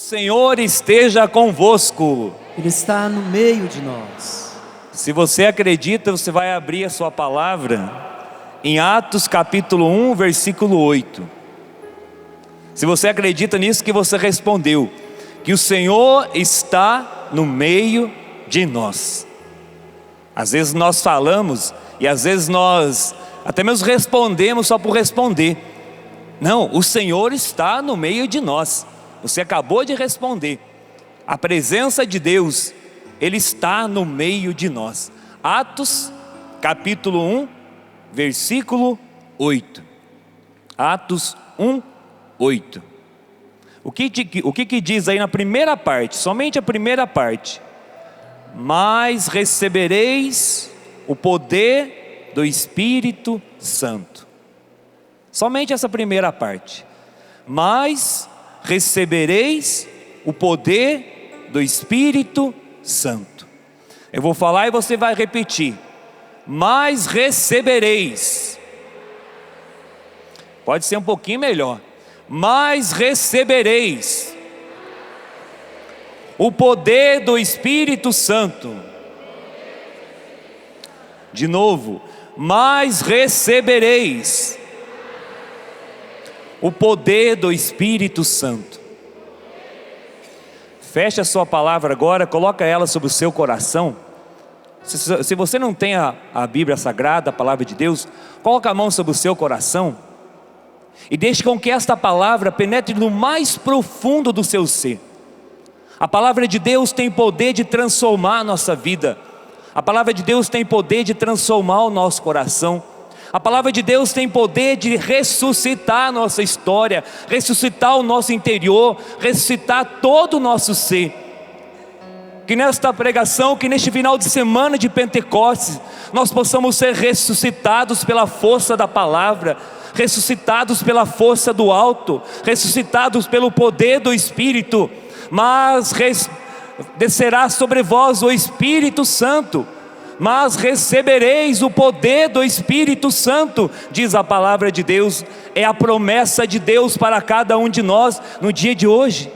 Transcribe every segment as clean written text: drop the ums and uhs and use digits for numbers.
Senhor esteja convosco. Ele está no meio de nós. Se você acredita, você vai abrir a sua palavra em Atos capítulo 1, versículo 8. Se você acredita nisso, que você respondeu, que o Senhor está no meio de nós. Às vezes nós falamos e às vezes nós até mesmo respondemos só por responder. Não, o Senhor está no meio de nós. Você acabou de responder. A presença de Deus, Ele está no meio de nós. Atos capítulo 1, versículo 8. Atos 1, 8. O que diz aí na primeira parte? Somente a primeira parte. Mas recebereis o poder do Espírito Santo. Somente essa primeira parte. Mas recebereis o poder do Espírito Santo. Eu vou falar e você vai repetir. Mas recebereis. Pode ser um pouquinho melhor. Mas recebereis o poder do Espírito Santo. De novo. Mas recebereis o poder do Espírito Santo. Feche a sua palavra agora, coloca ela sobre o seu coração. Se você não tem a Bíblia Sagrada, a palavra de Deus, coloca a mão sobre o seu coração e deixe com que esta palavra penetre no mais profundo do seu ser. A palavra de Deus tem poder de transformar a nossa vida. A palavra de Deus tem poder de transformar o nosso coração. A palavra de Deus tem poder de ressuscitar a nossa história, ressuscitar o nosso interior, ressuscitar todo o nosso ser. Que nesta pregação, que neste final de semana de Pentecostes, nós possamos ser ressuscitados pela força da palavra, ressuscitados pela força do alto, ressuscitados pelo poder do Espírito. Mas descerá sobre vós o Espírito Santo. Mas recebereis o poder do Espírito Santo, diz a palavra de Deus. É a promessa de Deus para cada um de nós no dia de hoje.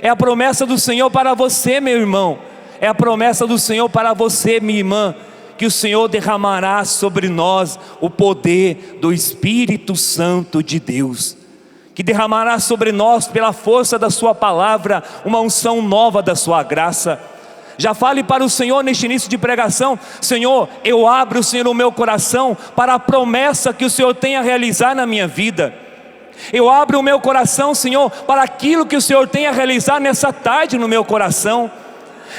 É a promessa do Senhor para você, meu irmão. É a promessa do Senhor para você, minha irmã, que o Senhor derramará sobre nós o poder do Espírito Santo de Deus, que derramará sobre nós pela força da sua palavra uma unção nova da sua graça. Já fale para o Senhor neste início de pregação: Senhor, eu abro, Senhor, o meu coração para a promessa que o Senhor tem a realizar na minha vida. Eu abro o meu coração, Senhor, para aquilo que o Senhor tem a realizar nessa tarde no meu coração.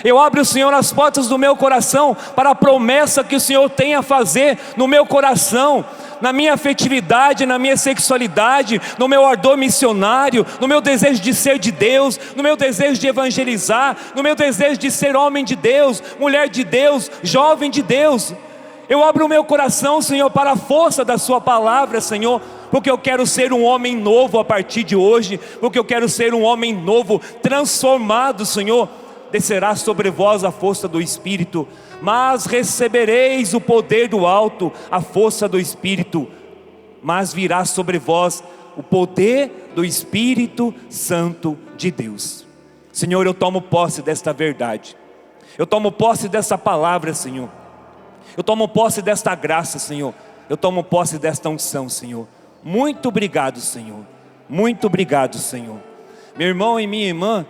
Eu abro, Senhor, as portas do meu coração para a promessa que o Senhor tem a fazer no meu coração, na minha afetividade, na minha sexualidade, no meu ardor missionário, no meu desejo de ser de Deus, no meu desejo de evangelizar, no meu desejo de ser homem de Deus, mulher de Deus, jovem de Deus. Eu abro o meu coração, Senhor, para a força da sua palavra, Senhor, porque eu quero ser um homem novo a partir de hoje, porque eu quero ser um homem novo, transformado, Senhor. Descerá sobre vós a força do Espírito, mas recebereis o poder do alto, a força do Espírito, mas virá sobre vós o poder do Espírito Santo de Deus. Senhor, eu tomo posse desta verdade, eu tomo posse dessa palavra, Senhor, eu tomo posse desta graça, Senhor, eu tomo posse desta unção, Senhor. Muito obrigado, Senhor, muito obrigado, Senhor. Meu irmão e minha irmã,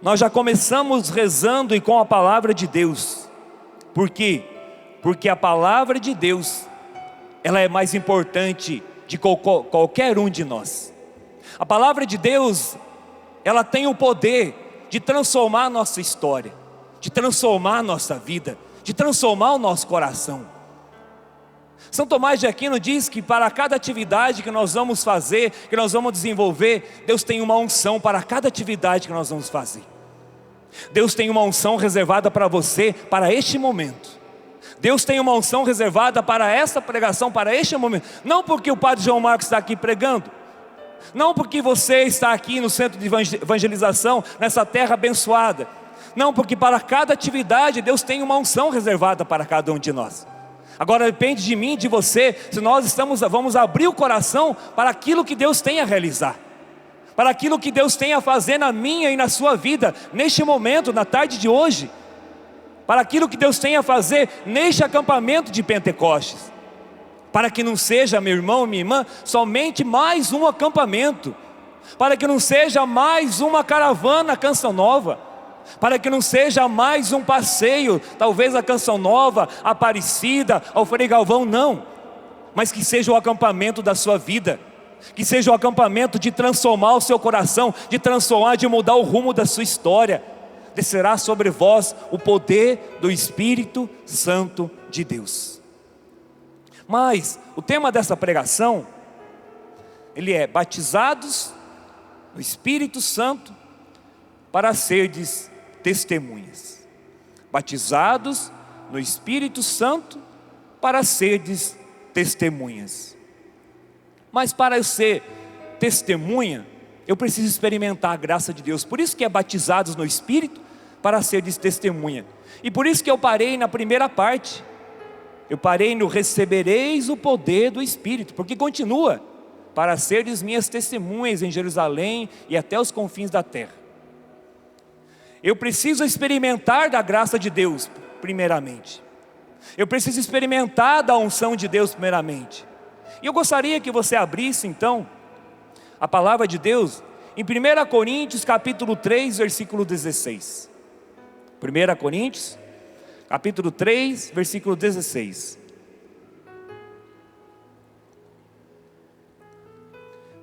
nós já começamos rezando e com a palavra de Deus. Por quê? Porque a palavra de Deus, ela é mais importante de qualquer um de nós. A palavra de Deus, ela tem o poder de transformar a nossa história, de transformar a nossa vida, de transformar o nosso coração. São Tomás de Aquino diz que para cada atividade que nós vamos fazer, que nós vamos desenvolver, Deus tem uma unção para cada atividade que nós vamos fazer. Deus tem uma unção reservada para você, para este momento. Deus tem uma unção reservada para essa pregação, para este momento. Não porque o Padre João Marcos está aqui pregando, não porque você está aqui no centro de evangelização, nessa terra abençoada. Não, porque para cada atividade Deus tem uma unção reservada para cada um de nós. Agora depende de mim e de você, se nós vamos abrir o coração para aquilo que Deus tem a realizar. para aquilo que Deus tem a fazer na minha e na sua vida, neste momento, na tarde de hoje, para aquilo que Deus tem a fazer neste acampamento de Pentecostes, para que não seja, meu irmão, minha irmã, somente mais um acampamento, para que não seja mais uma caravana Canção Nova, para que não seja mais um passeio, talvez a Canção Nova, Aparecida, ao Frei Galvão, não, mas que seja o acampamento da sua vida, que seja o acampamento de transformar o seu coração, de transformar, de mudar o rumo da sua história. Descerá sobre vós o poder do Espírito Santo de Deus. Mas o tema dessa pregação, ele é batizados no Espírito Santo para serdes testemunhas. Batizados no Espírito Santo para serdes testemunhas. Mas para eu ser testemunha, eu preciso experimentar a graça de Deus. Por isso que é batizados no Espírito para serdes testemunha. E por isso que eu parei na primeira parte. Eu parei no recebereis o poder do Espírito, porque continua, para serdes minhas testemunhas em Jerusalém e até os confins da terra. Eu preciso experimentar da graça de Deus primeiramente. Eu preciso experimentar da unção de Deus primeiramente. E eu gostaria que você abrisse então a palavra de Deus em 1 Coríntios capítulo 3, versículo 16. 1 Coríntios capítulo 3, versículo 16.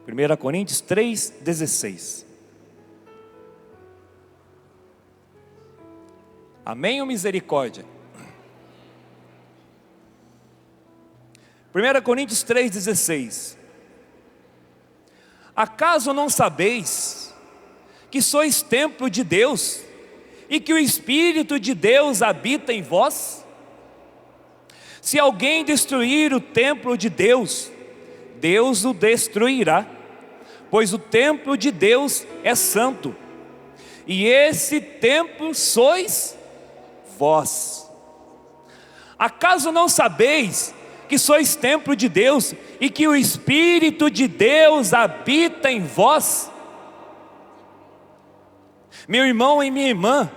1 Coríntios 3, 16. Amém ou misericórdia? 1 Coríntios 3,16. Acaso não sabeis que sois templo de Deus e que o Espírito de Deus habita em vós? Se alguém destruir o templo de Deus, Deus o destruirá, pois o templo de Deus é santo, e esse templo sois vós. Acaso não sabeis que sois templo de Deus e que o Espírito de Deus habita em vós? Meu irmão e minha irmã,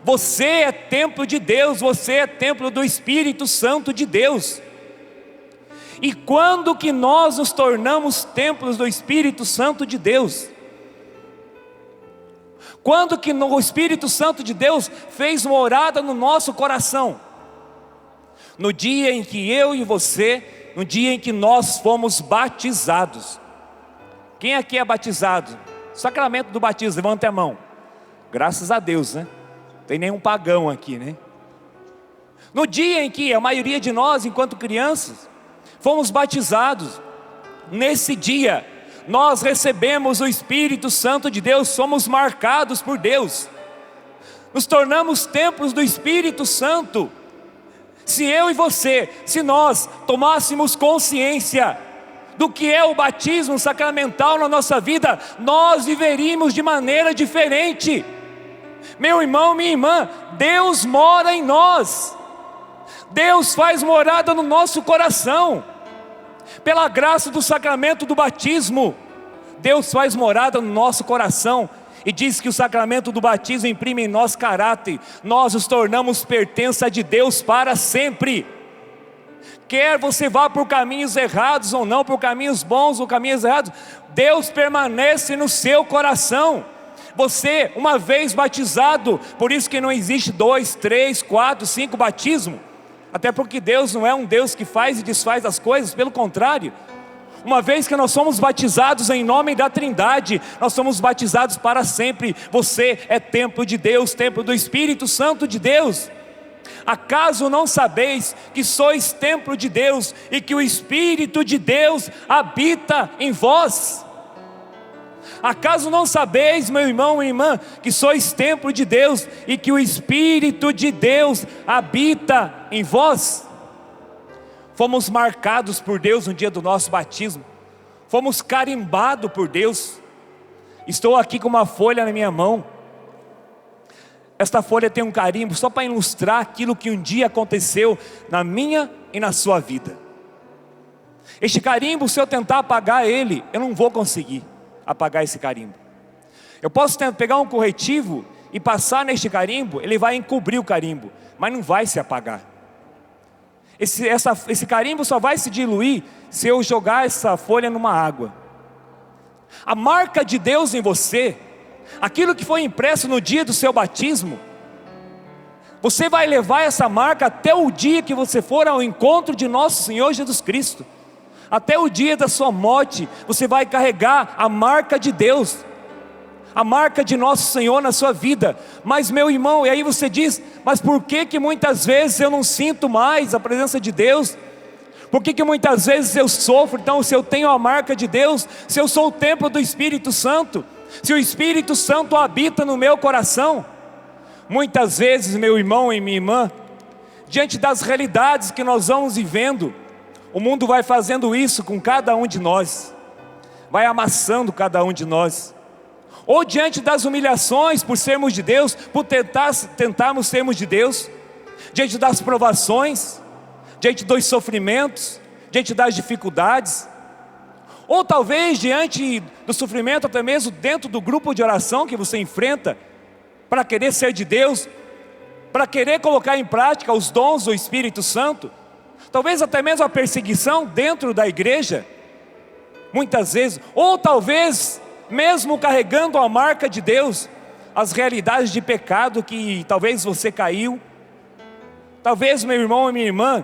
você é templo de Deus, você é templo do Espírito Santo de Deus. E quando que nós nos tornamos templos do Espírito Santo de Deus? Quando que o Espírito Santo de Deus fez morada no nosso coração? No dia em que eu e você, no dia em que nós fomos batizados. Quem aqui é batizado? Sacramento do batismo, levanta a mão. Graças a Deus, né? Não tem nenhum pagão aqui, né? No dia em que a maioria de nós, enquanto crianças, fomos batizados, nesse dia, nós recebemos o Espírito Santo de Deus, somos marcados por Deus, nos tornamos templos do Espírito Santo. Se eu e você, se nós tomássemos consciência do que é o batismo sacramental na nossa vida, nós viveríamos de maneira diferente. Meu irmão, minha irmã, Deus mora em nós, Deus faz morada no nosso coração, pela graça do sacramento do batismo, Deus faz morada no nosso coração. E diz que o sacramento do batismo imprime em nós caráter, nós nos tornamos pertença de Deus para sempre. Quer você vá por caminhos errados ou não, por caminhos bons ou caminhos errados, Deus permanece no seu coração. Você, uma vez batizado, por isso que não existe 2, 3, 4, 5 batismos, até porque Deus não é um Deus que faz e desfaz as coisas, pelo contrário. Uma vez que nós somos batizados em nome da Trindade, nós somos batizados para sempre. Você é templo de Deus, templo do Espírito Santo de Deus. Acaso não sabeis que sois templo de Deus e que o Espírito de Deus habita em vós? Acaso não sabeis, meu irmão e irmã, que sois templo de Deus e que o Espírito de Deus habita em vós? Fomos marcados por Deus no dia do nosso batismo, fomos carimbados por Deus. Estou aqui com uma folha na minha mão. Esta folha tem um carimbo só para ilustrar aquilo que um dia aconteceu na minha e na sua vida. Este carimbo, se eu tentar apagar ele, eu não vou conseguir. apagar esse carimbo. Eu posso pegar um corretivo e passar neste carimbo, ele vai encobrir o carimbo, mas não vai se apagar. Esse carimbo só vai se diluir se eu jogar essa folha numa água. A marca de Deus em você, aquilo que foi impresso no dia do seu batismo, você vai levar essa marca até o dia que você for ao encontro de nosso Senhor Jesus Cristo. Até o dia da sua morte, você vai carregar a marca de Deus, a marca de nosso Senhor na sua vida. Mas meu irmão, e aí você diz, mas por que muitas vezes eu não sinto mais a presença de Deus? Por que muitas vezes eu sofro? Então, se eu tenho a marca de Deus, se eu sou o templo do Espírito Santo, se o Espírito Santo habita no meu coração, muitas vezes, meu irmão e minha irmã, diante das realidades que nós vamos vivendo, o mundo vai fazendo isso com cada um de nós, vai amassando cada um de nós. Ou diante das humilhações por sermos de Deus, por tentarmos sermos de Deus, diante das provações, diante dos sofrimentos, diante das dificuldades, ou talvez diante do sofrimento, até mesmo dentro do grupo de oração que você enfrenta, para querer ser de Deus, para querer colocar em prática os dons do Espírito Santo, talvez até mesmo a perseguição dentro da igreja, muitas vezes, ou talvez mesmo carregando a marca de Deus, as realidades de pecado que talvez você caiu, talvez meu irmão e minha irmã,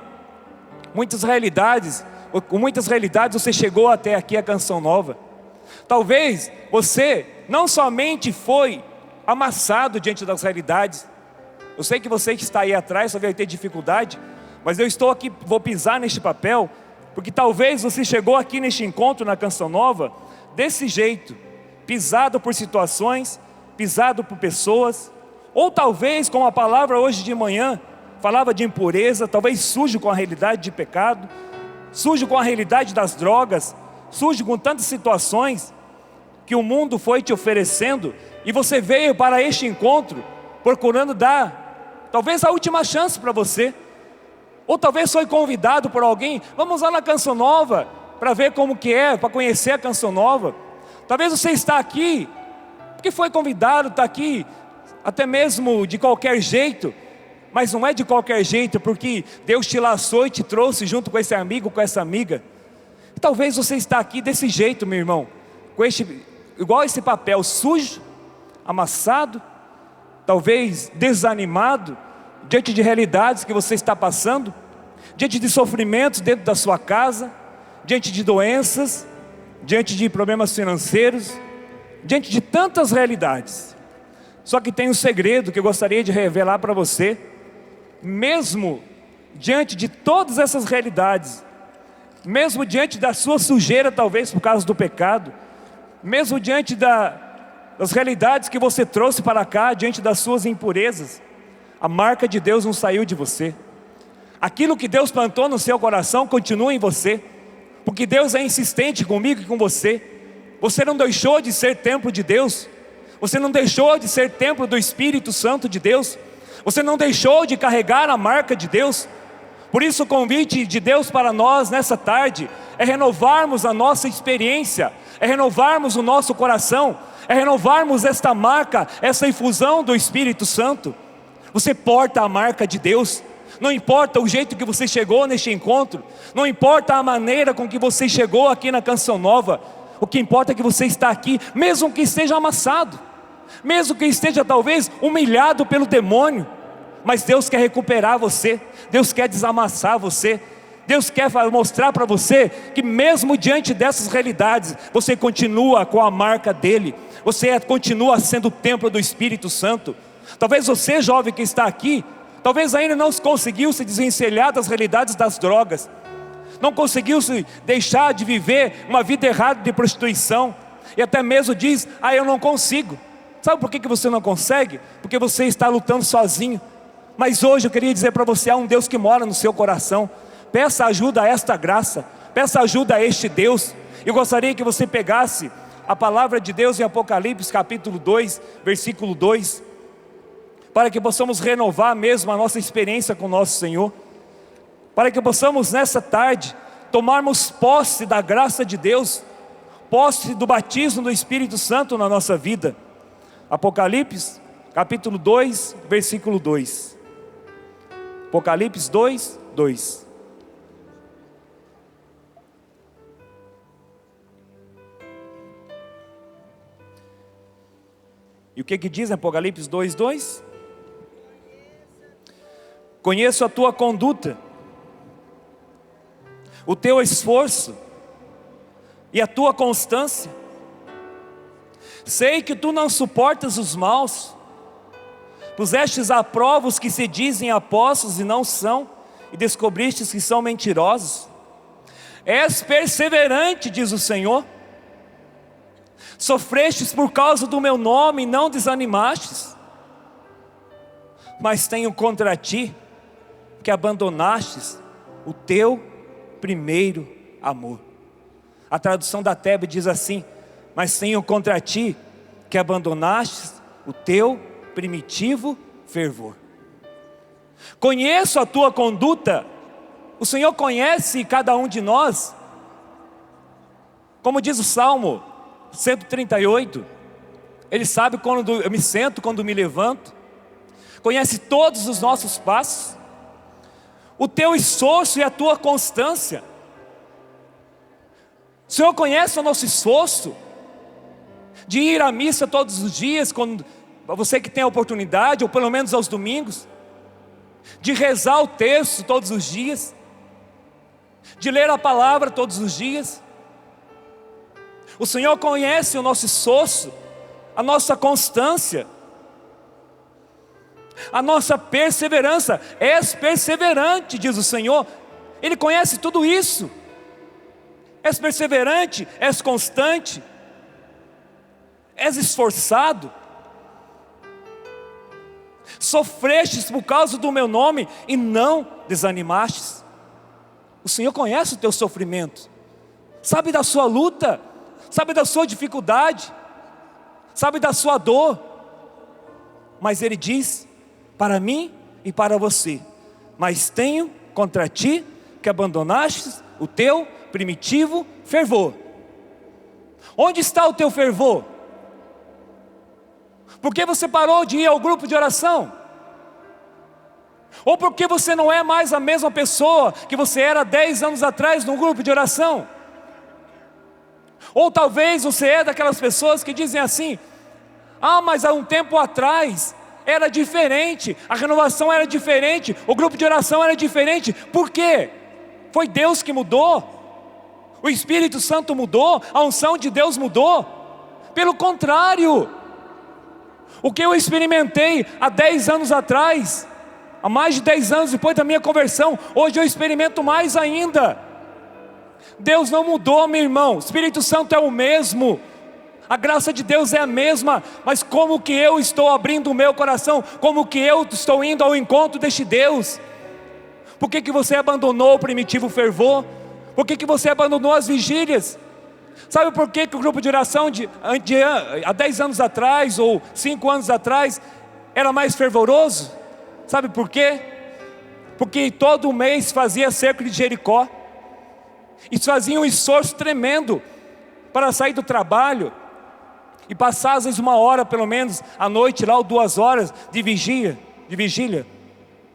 com muitas realidades você chegou até aqui a Canção Nova. Talvez você não somente foi amassado diante das realidades. Eu sei que você que está aí atrás só vai ter dificuldade, mas eu estou aqui, vou pisar neste papel, porque talvez você chegou aqui neste encontro na Canção Nova desse jeito, pisado por situações, pisado por pessoas, ou talvez, como a palavra hoje de manhã falava de impureza, talvez sujo com a realidade de pecado, sujo com a realidade das drogas, sujo com tantas situações que o mundo foi te oferecendo, e você veio para este encontro procurando dar talvez a última chance para você, ou talvez foi convidado por alguém, vamos lá na Canção Nova para ver como que é, para conhecer a Canção Nova. Talvez você está aqui porque foi convidado, está aqui até mesmo de qualquer jeito, mas não é de qualquer jeito, porque Deus te laçou e te trouxe junto com esse amigo, com essa amiga. E talvez você está aqui desse jeito, meu irmão, igual esse papel sujo, amassado, talvez desanimado, diante de realidades que você está passando, diante de sofrimentos dentro da sua casa, diante de doenças, diante de problemas financeiros, diante de tantas realidades. Só que tem um segredo que eu gostaria de revelar para você. Mesmo diante de todas essas realidades, mesmo diante da sua sujeira, talvez por causa do pecado, mesmo diante das realidades que você trouxe para cá, diante das suas impurezas, a marca de Deus não saiu de você. Aquilo que Deus plantou no seu coração continua em você, porque Deus é insistente comigo e com você. Você não deixou de ser templo de Deus, você não deixou de ser templo do Espírito Santo de Deus, você não deixou de carregar a marca de Deus. Por isso o convite de Deus para nós nessa tarde é renovarmos a nossa experiência, é renovarmos o nosso coração, é renovarmos esta marca, essa infusão do Espírito Santo. Você porta a marca de Deus. Não importa o jeito que você chegou neste encontro, não importa a maneira com que você chegou aqui na Canção Nova, o que importa é que você está aqui, mesmo que esteja amassado, mesmo que esteja talvez humilhado pelo demônio, mas Deus quer recuperar você, Deus quer desamassar você, Deus quer mostrar para você que mesmo diante dessas realidades, você continua com a marca dele, você continua sendo o templo do Espírito Santo. Talvez você, jovem que está aqui, talvez ainda não conseguiu se desvencilhar das realidades das drogas, não conseguiu se deixar de viver uma vida errada de prostituição, e até mesmo diz, eu não consigo. Sabe por que você não consegue? Porque você está lutando sozinho. Mas hoje eu queria dizer para você, há um Deus que mora no seu coração. Peça ajuda a esta graça, peça ajuda a este Deus. Eu gostaria que você pegasse a palavra de Deus em Apocalipse capítulo 2, versículo 2, para que possamos renovar mesmo a nossa experiência com o nosso Senhor, para que possamos nessa tarde tomarmos posse da graça de Deus, posse do batismo do Espírito Santo na nossa vida. Apocalipse, capítulo 2, versículo 2. Apocalipse 2, 2. E o que diz em Apocalipse 2, 2? Conheço a tua conduta, o teu esforço e a tua constância. Sei que tu não suportas os maus, pusestes à prova os que se dizem apóstolos e não são, e descobristes que são mentirosos. És perseverante, diz o Senhor. Sofrestes por causa do meu nome e não desanimastes. Mas tenho contra ti que abandonastes o teu primeiro amor. A tradução da TEB diz assim: mas tenho contra ti que abandonastes o teu primitivo fervor. Conheço a tua conduta. O Senhor conhece cada um de nós. Como diz o Salmo 138, Ele sabe quando eu me sento, quando me levanto. Conhece todos os nossos passos. O teu esforço e a tua constância. O Senhor conhece o nosso esforço de ir à missa todos os dias, quando você que tem a oportunidade, ou pelo menos aos domingos, de rezar o texto todos os dias, de ler a palavra todos os dias. O Senhor conhece o nosso esforço, a nossa constância, a nossa perseverança. És perseverante, diz o Senhor. Ele conhece tudo isso. És perseverante, és constante, és esforçado. Sofrestes por causa do meu nome e não desanimastes. O Senhor conhece o teu sofrimento, sabe da sua luta, sabe da sua dificuldade, sabe da sua dor. Mas Ele diz para mim e para você: mas tenho contra ti que abandonastes o teu primitivo fervor. Onde está o teu fervor? Por que você parou de ir ao grupo de oração? Ou porque você não é mais a mesma pessoa que você era 10 anos atrás no grupo de oração? Ou talvez você é daquelas pessoas que dizem assim: ah, mas há um tempo atrás era diferente, a renovação era diferente, o grupo de oração era diferente. Por quê? Foi Deus que mudou? O Espírito Santo mudou? A unção de Deus mudou? Pelo contrário, o que eu experimentei há 10 anos atrás, há mais de 10 anos depois da minha conversão, hoje eu experimento mais ainda. Deus não mudou, meu irmão. O Espírito Santo é o mesmo, a graça de Deus é a mesma. Mas como que eu estou abrindo o meu coração? Como que eu estou indo ao encontro deste Deus? Por que você abandonou o primitivo fervor? Por que você abandonou as vigílias? Sabe por que o grupo de oração há 10 anos atrás ou 5 anos atrás era mais fervoroso? Sabe por quê? Porque todo mês fazia cerco de Jericó. E fazia um esforço tremendo para sair do trabalho e passar às vezes 1 hora pelo menos à noite lá, ou 2 horas de vigília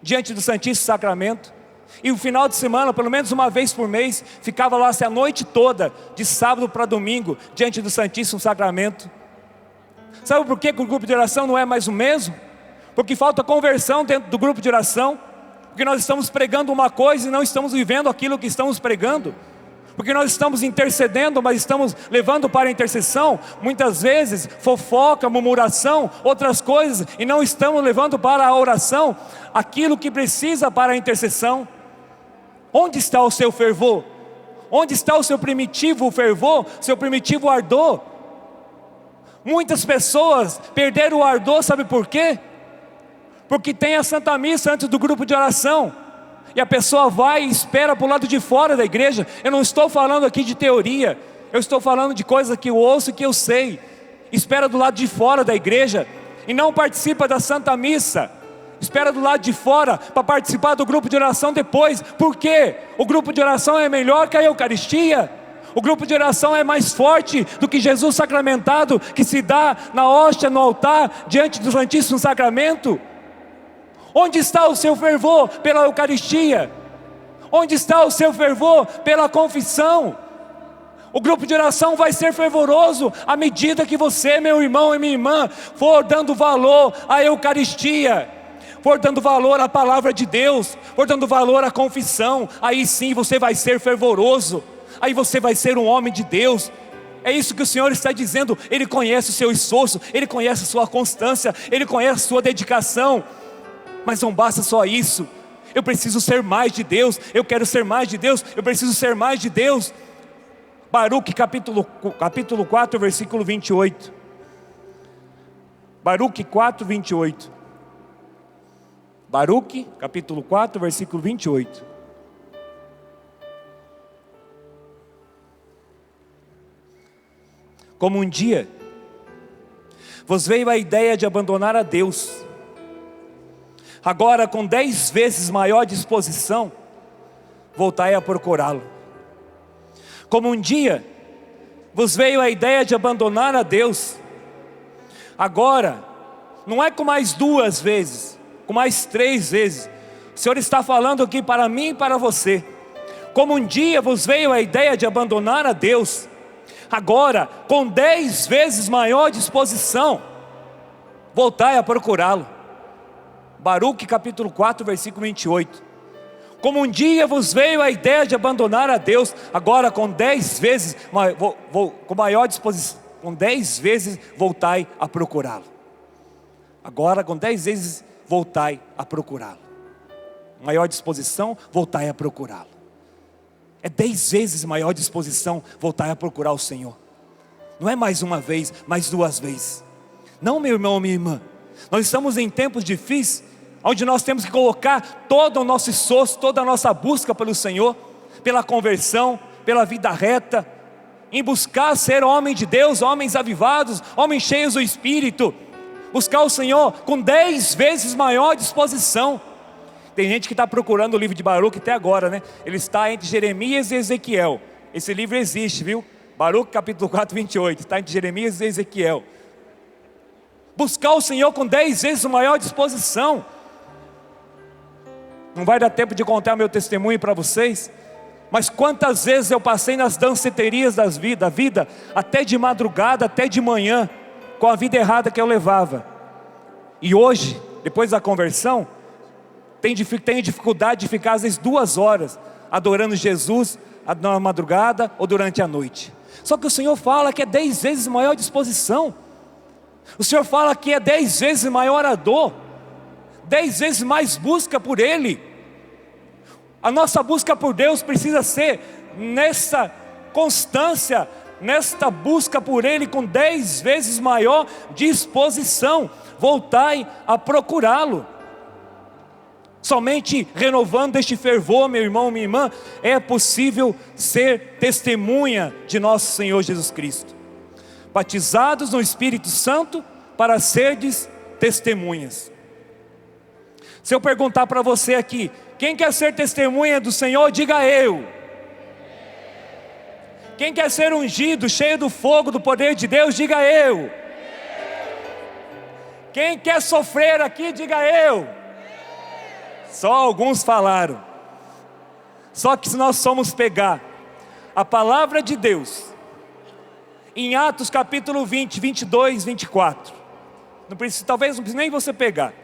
diante do Santíssimo Sacramento. E o final de semana, pelo menos uma vez por mês, ficava lá a noite toda, de sábado para domingo, diante do Santíssimo Sacramento. Sabe por que o grupo de oração não é mais o mesmo? Porque falta conversão dentro do grupo de oração. Porque nós estamos pregando uma coisa e não estamos vivendo aquilo que estamos pregando. Porque nós estamos intercedendo, mas estamos levando para a intercessão muitas vezes fofoca, murmuração, outras coisas, e não estamos levando para a oração aquilo que precisa para a intercessão. Onde está o seu fervor? Onde está o seu primitivo fervor, seu primitivo ardor? Muitas pessoas perderam o ardor, sabe por quê? Porque tem a Santa Missa antes do grupo de oração, e a pessoa vai e espera para o lado de fora da igreja. Eu não estou falando aqui de teoria, eu estou falando de coisas que eu ouço e que eu sei. Espera do lado de fora da igreja e não participa da Santa Missa. Espera do lado de fora para participar do grupo de oração depois. Por quê? O grupo de oração é melhor que a Eucaristia? O grupo de oração é mais forte do que Jesus sacramentado, que se dá na hóstia, no altar, diante do Santíssimo Sacramento. Onde está o seu fervor pela Eucaristia? Onde está o seu fervor pela confissão? O grupo de oração vai ser fervoroso à medida que você, meu irmão e minha irmã, for dando valor à Eucaristia, for dando valor à palavra de Deus, for dando valor à confissão. Aí sim você vai ser fervoroso, aí você vai ser um homem de Deus. É isso que o Senhor está dizendo. Ele conhece o seu esforço, Ele conhece a sua constância, Ele conhece a sua dedicação. Mas não basta só isso. Eu preciso ser mais de Deus, eu quero ser mais de Deus, eu preciso ser mais de Deus. Baruque capítulo 4, versículo 28. Baruque 4, 28. Baruque capítulo 4, versículo 28. Como um dia vos veio a ideia de abandonar a Deus, agora com 10 vezes maior disposição, voltai a procurá-lo. Como um dia vos veio a ideia de abandonar a Deus, agora, não é com mais 2 vezes, com mais 3 vezes. O Senhor está falando aqui para mim e para você. Como um dia vos veio a ideia de abandonar a Deus, agora, com 10 vezes maior disposição, voltai a procurá-lo. Baruque capítulo 4, versículo 28. Como um dia vos veio a ideia de abandonar a Deus, agora com 10 vezes, com maior disposição, com 10 vezes voltai a procurá-lo. Agora com 10 vezes voltai a procurá-lo. Maior disposição, voltai a procurá-lo. É 10 vezes maior disposição, voltai a procurar o Senhor. Não é mais uma vez, mais 2 vezes. Não, meu irmão, minha irmã. Nós estamos em tempos difíceis, onde nós temos que colocar todo o nosso esforço, toda a nossa busca pelo Senhor, pela conversão, pela vida reta, em buscar ser homem de Deus, homens avivados, homens cheios do Espírito, buscar o Senhor com 10 vezes maior disposição. Tem gente que está procurando o livro de Baruque até agora, né? Ele está entre Jeremias e Ezequiel. Esse livro existe, viu? Baruque capítulo 4, 28, está entre Jeremias e Ezequiel. Buscar o Senhor com 10 vezes maior disposição. Não vai dar tempo de contar meu testemunho para vocês, mas quantas vezes eu passei nas danceterias da vida, até de madrugada, até de manhã, com a vida errada que eu levava. E hoje, depois da conversão, tenho dificuldade de ficar às vezes 2 horas adorando Jesus na madrugada ou durante a noite. Só que o Senhor fala que é 10 vezes maior disposição. O Senhor fala que é 10 vezes maior a dor, 10 vezes mais busca por Ele. A nossa busca por Deus precisa ser nessa constância, nesta busca por Ele com 10 vezes maior disposição. Voltai a procurá-lo. Somente renovando este fervor, meu irmão, minha irmã, é possível ser testemunha de nosso Senhor Jesus Cristo. Batizados no Espírito Santo para serdes testemunhas. Se eu perguntar para você aqui, quem quer ser testemunha do Senhor, diga eu. Quem quer ser ungido, cheio do fogo, do poder de Deus, diga eu. Quem quer sofrer aqui, diga eu. Só alguns falaram. Só que se nós formos pegar a palavra de Deus em Atos capítulo 20, 22, 24, talvez não precise nem você pegar.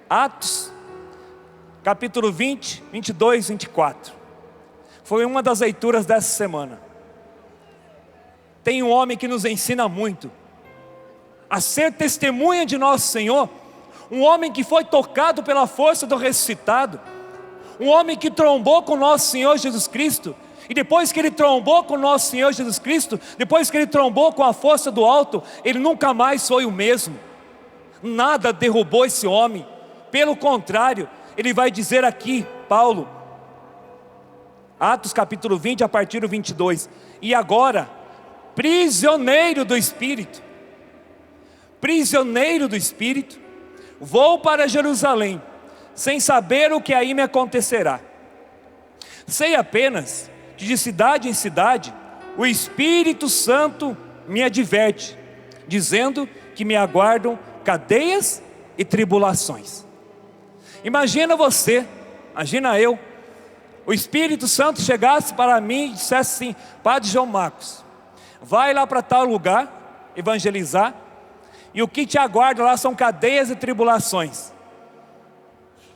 Atos capítulo 20, 22, 24 foi uma das leituras dessa semana. Tem um homem que nos ensina muito a ser testemunha de nosso Senhor. Um homem que foi tocado pela força do ressuscitado, um homem que trombou com nosso Senhor Jesus Cristo, e depois que ele trombou com nosso Senhor Jesus Cristo, depois que ele trombou com a força do alto, ele nunca mais foi o mesmo. Nada derrubou esse homem, pelo contrário, ele vai dizer aqui, Paulo, Atos capítulo 20, a partir do 22, e agora, prisioneiro do Espírito, vou para Jerusalém, sem saber o que aí me acontecerá. Sei apenas que de cidade em cidade o Espírito Santo me adverte, dizendo que me aguardam cadeias e tribulações. Imagina você, imagina eu, o Espírito Santo chegasse para mim e dissesse assim: Padre João Marcos, vai lá para tal lugar, evangelizar, e o que te aguarda lá são cadeias e tribulações.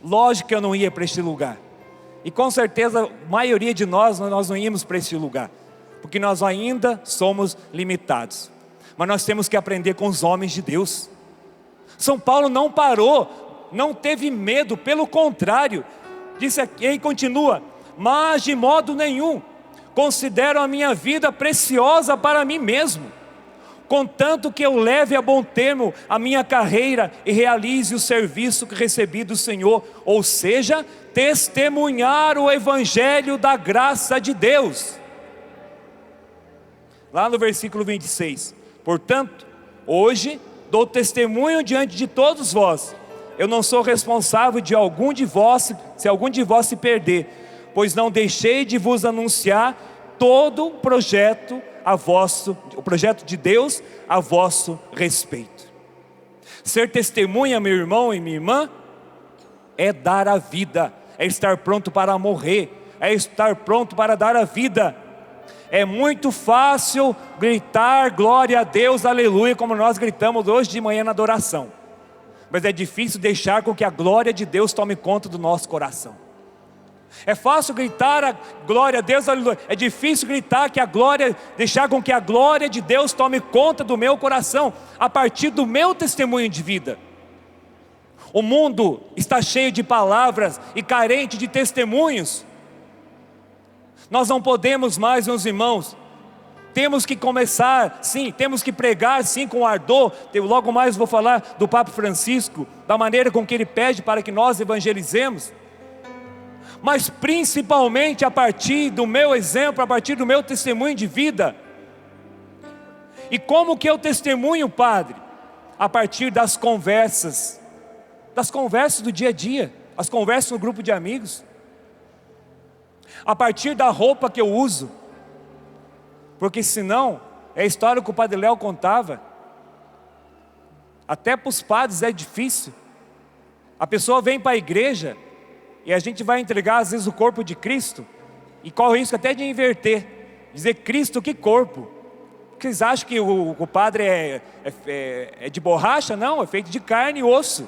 Lógico que eu não ia para este lugar, e com certeza a maioria de nós não íamos para este lugar, porque nós ainda somos limitados, mas nós temos que aprender com os homens de Deus. São Paulo não parou, não teve medo, pelo contrário, disse aqui e continua: mas de modo nenhum considero a minha vida preciosa para mim mesmo, contanto que eu leve a bom termo a minha carreira e realize o serviço que recebi do Senhor, ou seja, testemunhar o evangelho da graça de Deus. Lá no versículo 26, portanto, hoje dou testemunho diante de todos vós, eu não sou responsável de algum de vós, se algum de vós se perder, pois não deixei de vos anunciar todo o projeto de Deus a vosso respeito. Ser testemunha, meu irmão e minha irmã, é dar a vida, é estar pronto para morrer, é estar pronto para dar a vida. É muito fácil gritar glória a Deus, aleluia, como nós gritamos hoje de manhã na adoração, mas é difícil deixar com que a glória de Deus tome conta do nosso coração. É fácil gritar a glória a Deus, aleluia. É difícil gritar que a glória, deixar com que a glória de Deus tome conta do meu coração, a partir do meu testemunho de vida. O mundo está cheio de palavras e carente de testemunhos. Nós não podemos mais, meus irmãos, temos que começar, sim, temos que pregar sim com ardor. Eu logo mais vou falar do Papa Francisco, da maneira com que ele pede para que nós evangelizemos, mas principalmente a partir do meu exemplo, a partir do meu testemunho de vida. E como que eu testemunho, Padre? A partir das conversas do dia a dia, as conversas no grupo de amigos, a partir da roupa que eu uso, porque senão, é a história que o Padre Léo contava, até para os padres é difícil. A pessoa vem para a igreja, e a gente vai entregar às vezes o corpo de Cristo, e corre o risco até de inverter, dizer: Cristo, que corpo? Porque vocês acham que o padre é de borracha? Não, é feito de carne e osso.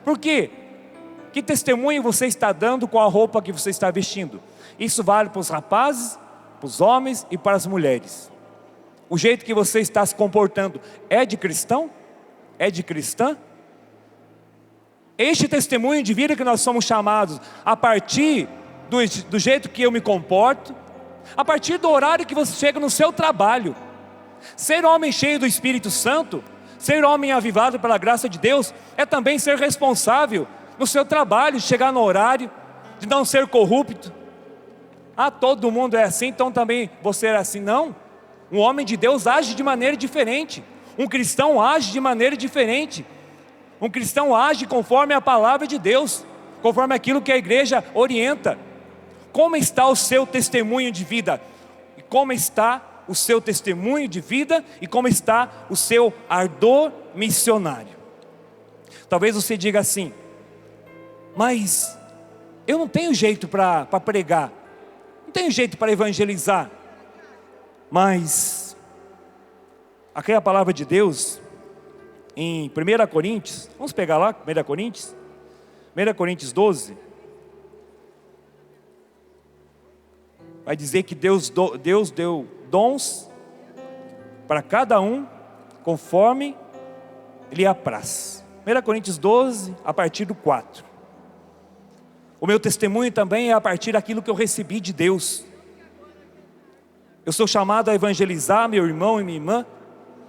Por quê? Que testemunho você está dando com a roupa que você está vestindo? Isso vale para os rapazes, para os homens e para as mulheres. O jeito que você está se comportando é de cristão? É de cristã? Este testemunho de vida que nós somos chamados, a partir do jeito que eu me comporto, a partir do horário que você chega no seu trabalho. Ser homem cheio do Espírito Santo, ser homem avivado pela graça de Deus, é também ser responsável no seu trabalho, chegar no horário, de não ser corrupto. Ah, todo mundo é assim, então também você é assim. Não, um homem de Deus age de maneira diferente, um cristão age de maneira diferente. Um cristão age conforme a palavra de Deus, conforme aquilo que a igreja orienta. Como está o seu testemunho de vida? E como está o seu testemunho de vida? E como está o seu ardor missionário? Talvez você diga assim: mas eu não tenho jeito para pregar, não tenho jeito para evangelizar. Mas aqui é a palavra de Deus em 1 Coríntios, vamos pegar lá, 1 Coríntios 12, vai dizer que Deus deu dons para cada um, conforme lhe apraz. 1 Coríntios 12, a partir do 4. O meu testemunho também é a partir daquilo que eu recebi de Deus. Eu sou chamado a evangelizar meu irmão e minha irmã,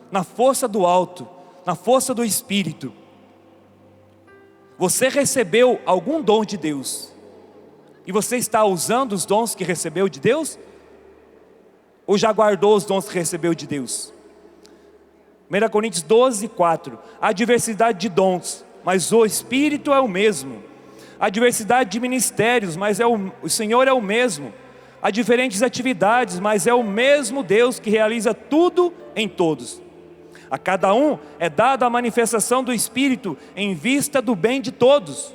na força do alto, na força do Espírito. Você recebeu algum dom de Deus, e você está usando os dons que recebeu de Deus? Ou já guardou os dons que recebeu de Deus? 1 Coríntios 12, 4. Há diversidade de dons, mas o Espírito é o mesmo. Há diversidade de ministérios, mas o Senhor é o mesmo. há diferentes atividades, mas é o mesmo Deus que realiza tudo em todos. A cada um é dada a manifestação do Espírito em vista do bem de todos.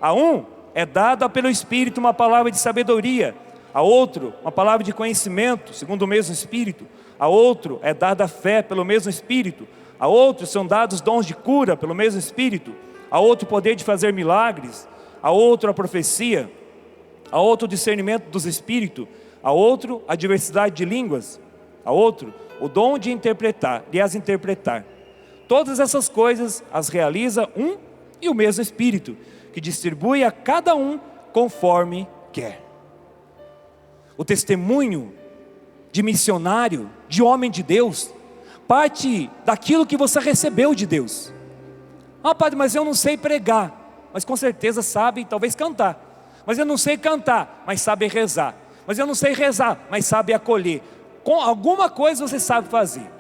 A um é dada pelo Espírito uma palavra de sabedoria, a outro uma palavra de conhecimento, segundo o mesmo Espírito. A outro é dada a fé pelo mesmo Espírito. A outro são dados dons de cura pelo mesmo Espírito. A outro poder de fazer milagres. A outro a profecia. A outro discernimento dos Espíritos. A outro a diversidade de línguas. A outro o dom de interpretar, de as interpretar. Todas essas coisas as realiza um e o mesmo Espírito, que distribui a cada um conforme quer. O testemunho de missionário, de homem de Deus, parte daquilo que você recebeu de Deus. Ah, padre, mas eu não sei pregar. Mas com certeza sabe, talvez cantar. Mas eu não sei cantar, mas sabe rezar. Mas eu não sei rezar, mas sabe acolher. Com alguma coisa você sabe fazer.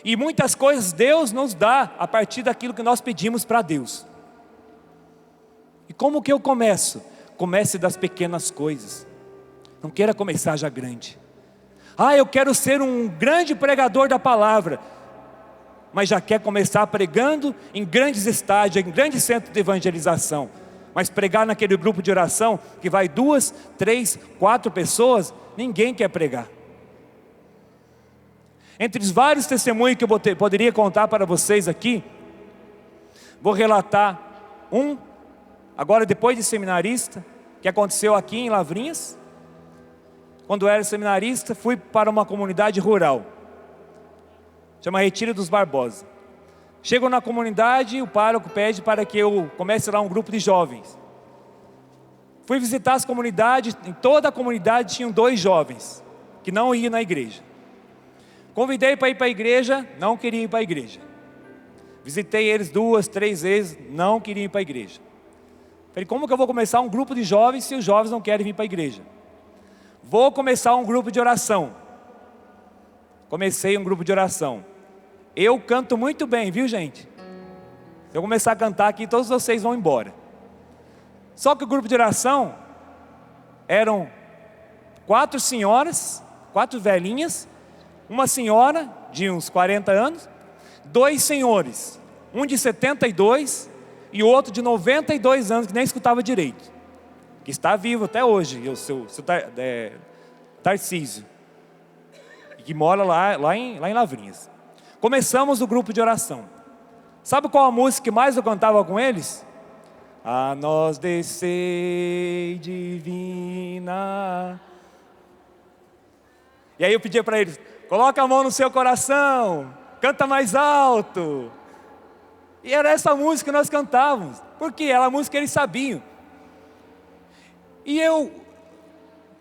E muitas coisas Deus nos dá a partir daquilo que nós pedimos para Deus. E como que eu começo? Comece das pequenas coisas. Não queira começar já grande. Ah, eu quero ser um grande pregador da palavra. Mas já quer começar pregando em grandes estádios, em grandes centros de evangelização. Mas pregar naquele grupo de oração que vai 2, 3, 4 pessoas, ninguém quer pregar. Entre os vários testemunhos que eu poderia contar para vocês aqui, vou relatar um, agora depois de seminarista, que aconteceu aqui em Lavrinhas. Quando eu era seminarista, fui para uma comunidade rural, chama Retiro dos Barbosa. Chego na comunidade, o pároco pede para que eu comece lá um grupo de jovens. Fui visitar as comunidades, em toda a comunidade tinham 2 jovens, que não iam na igreja. Convidei para ir para a igreja, não queriam ir para a igreja. Visitei eles 2, 3 vezes, não queriam ir para a igreja. Falei, como que eu vou começar um grupo de jovens se os jovens não querem vir para a igreja? Vou começar um grupo de oração. Comecei um grupo de oração. Eu canto muito bem, viu gente? Se eu começar a cantar aqui, todos vocês vão embora. Só que o grupo de oração eram 4 senhoras, 4 velhinhas, uma senhora de uns 40 anos, 2 senhores, um de 72 e o outro de 92 anos, que nem escutava direito, que está vivo até hoje, o seu Tarcísio, que mora lá em Lavrinhas. Começamos o grupo de oração. Sabe qual a música que mais eu cantava com eles? A nós descei divina. E aí eu pedia para eles, coloca a mão no seu coração, canta mais alto. E era essa música que nós cantávamos, porque era a música que eles sabiam. E eu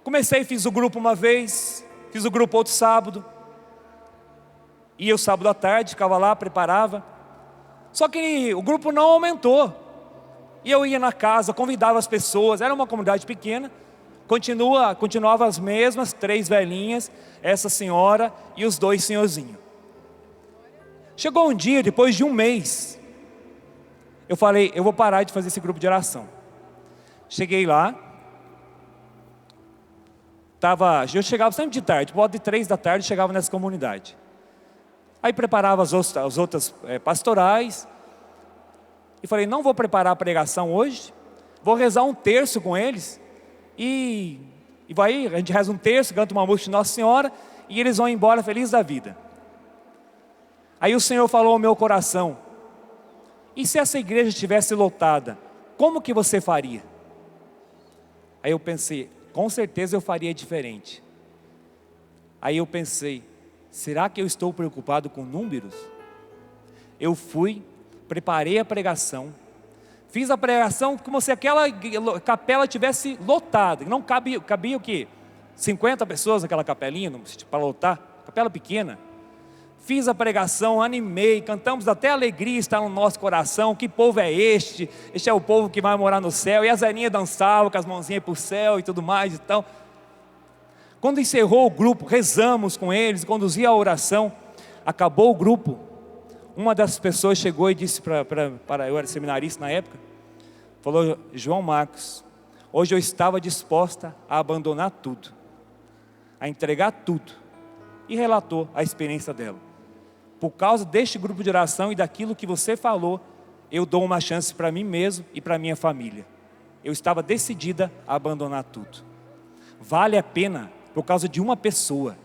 comecei, fiz o grupo uma vez, fiz o grupo outro sábado. Ia o sábado à tarde, ficava lá, preparava. Só que o grupo não aumentou. E eu ia na casa, convidava as pessoas, era uma comunidade pequena. Continuava as mesmas 3 velhinhas, essa senhora e os 2 senhorzinhos. Chegou um dia, depois de um mês, eu falei, eu vou parar de fazer esse grupo de oração. Cheguei lá, eu chegava sempre de tarde, por volta de 3 da tarde, chegava nessa comunidade. Aí preparava as outras pastorais, e falei, não vou preparar a pregação hoje, vou rezar um terço com eles, e vai, a gente reza um terço, canta uma música de Nossa Senhora, e eles vão embora felizes da vida. Aí o Senhor falou ao meu coração, e se essa igreja estivesse lotada, como que você faria? Aí eu pensei, com certeza eu faria diferente. Aí eu pensei, será que eu estou preocupado com números? Eu fui, preparei a pregação, fiz a pregação como se aquela capela tivesse lotada. Não cabia o quê? 50 pessoas naquela capelinha, para lotar, capela pequena. Fiz a pregação, animei, cantamos até a alegria está no nosso coração. Que povo é este? Este é o povo que vai morar no céu. E as velhinhas dançavam com as mãozinhas para o céu e tudo mais e tal. Quando encerrou o grupo, rezamos com eles, conduzia a oração. Acabou o grupo. Uma das pessoas chegou e disse para eu era seminarista na época, falou, João Marcos, Hoje eu estava disposta a abandonar tudo, a entregar tudo. E relatou a experiência dela. Por causa deste grupo de oração e daquilo que você falou, eu dou uma chance para mim mesmo e para minha família. Eu estava decidida a abandonar tudo. Vale a pena por causa de uma pessoa.